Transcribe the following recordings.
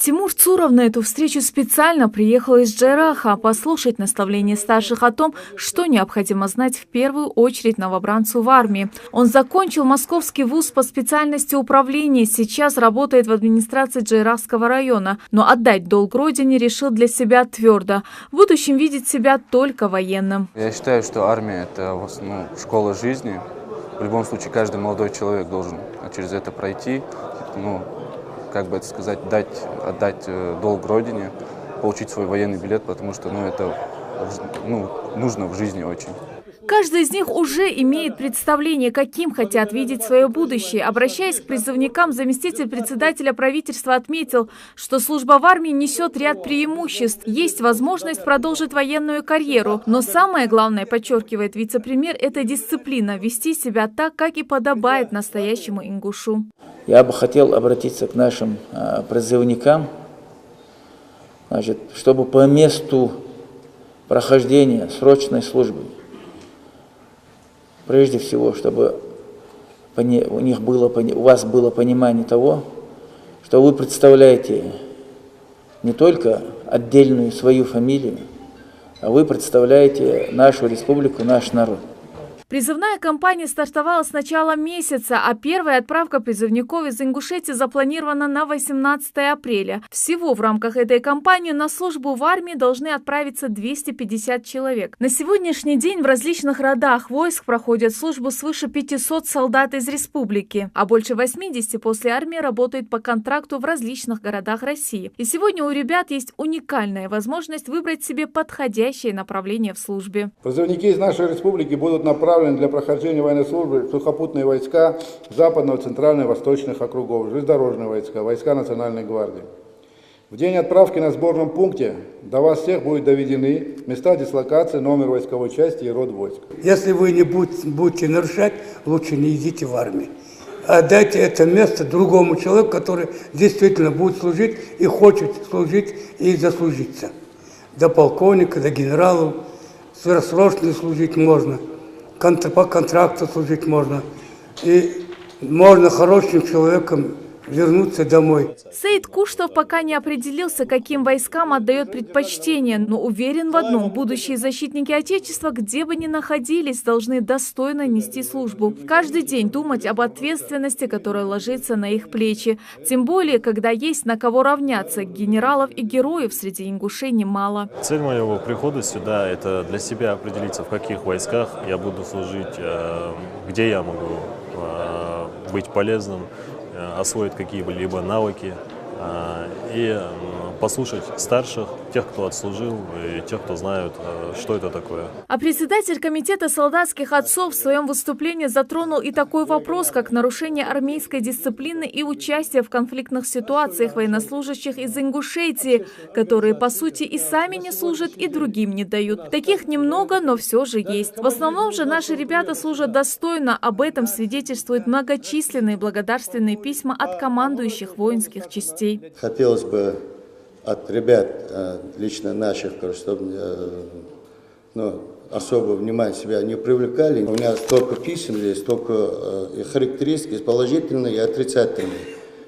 Тимур Цуров на эту встречу специально приехал из Джайраха послушать наставления старших о том, что необходимо знать в первую очередь новобранцу в армии. Он закончил Московский вуз по специальности управления, сейчас работает в администрации Джайрахского района. Но отдать долг родине решил для себя твердо. В будущем видит себя только военным. Я считаю, что армия – это школа жизни. В любом случае, каждый молодой человек должен через это пройти. Как бы это сказать, отдать долг родине, получить свой военный билет, потому что это нужно в жизни очень. Каждый из них уже имеет представление, каким хотят видеть свое будущее. Обращаясь к призывникам, заместитель председателя правительства отметил, что служба в армии несет ряд преимуществ. Есть возможность продолжить военную карьеру. Но самое главное, подчеркивает вице-премьер, это дисциплина. Вести себя так, как и подобает настоящему ингушу. Я бы хотел обратиться к нашим призывникам, чтобы по месту прохождения срочной службы, прежде всего, чтобы у вас было понимание того, что вы представляете не только отдельную свою фамилию, а вы представляете нашу республику, наш народ. Призывная кампания стартовала с начала месяца, а первая отправка призывников из Ингушетии запланирована на 18 апреля. Всего в рамках этой кампании на службу в армии должны отправиться 250 человек. На сегодняшний день в различных родах войск проходят службу свыше 500 солдат из республики, а больше 80 после армии работают по контракту в различных городах России. И сегодня у ребят есть уникальная возможность выбрать себе подходящее направление в службе. Призывники из нашей республики будут направлены для прохождения военной службы в сухопутные войска западного, центрального и восточных округов, железнодорожные войска, войска Национальной гвардии. В день отправки на сборном пункте до вас всех будут доведены места дислокации, номер войсковой части и род войск. Если вы не будете нарушать, лучше не идите в армию. Отдайте это место другому человеку, который действительно будет служить и хочет служить и заслужиться. До полковника, до генералов, сверхсрочно служить можно. По контракту служить можно. И можно хорошим человеком вернуться домой. Саид Куштов пока не определился, каким войскам отдает предпочтение, но уверен в одном: будущие защитники Отечества, где бы ни находились, должны достойно нести службу. Каждый день думать об ответственности, которая ложится на их плечи. Тем более, когда есть на кого равняться. Генералов и героев среди ингушей немало. Цель моего прихода сюда – это для себя определиться, в каких войсках я буду служить, где я могу быть полезным, освоить какие-либо навыки и послушать старших, тех, кто отслужил, и тех, кто знают, что это такое. А председатель комитета солдатских отцов в своем выступлении затронул и такой вопрос, как нарушение армейской дисциплины и участие в конфликтных ситуациях военнослужащих из Ингушетии, которые, по сути, и сами не служат, и другим не дают. Таких немного, но все же есть. В основном же наши ребята служат достойно. Об этом свидетельствуют многочисленные благодарственные письма от командующих воинских частей. Хотелось бы от ребят, лично наших, чтобы особо внимание себя не привлекали. У меня столько писем здесь, столько характеристик, положительные и отрицательные.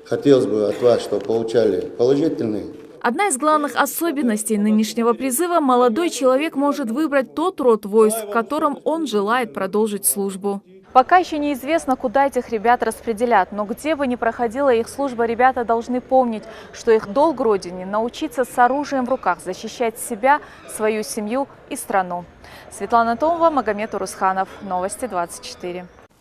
Хотелось бы от вас, чтобы получали положительные. Одна из главных особенностей нынешнего призыва – молодой человек может выбрать тот род войск, в котором он желает продолжить службу. Пока еще неизвестно, куда этих ребят распределят, но где бы ни проходила их служба, ребята должны помнить, что их долг родине – научиться с оружием в руках защищать себя, свою семью и страну. Светлана Томова, Магомед Урусханов. Новости 24.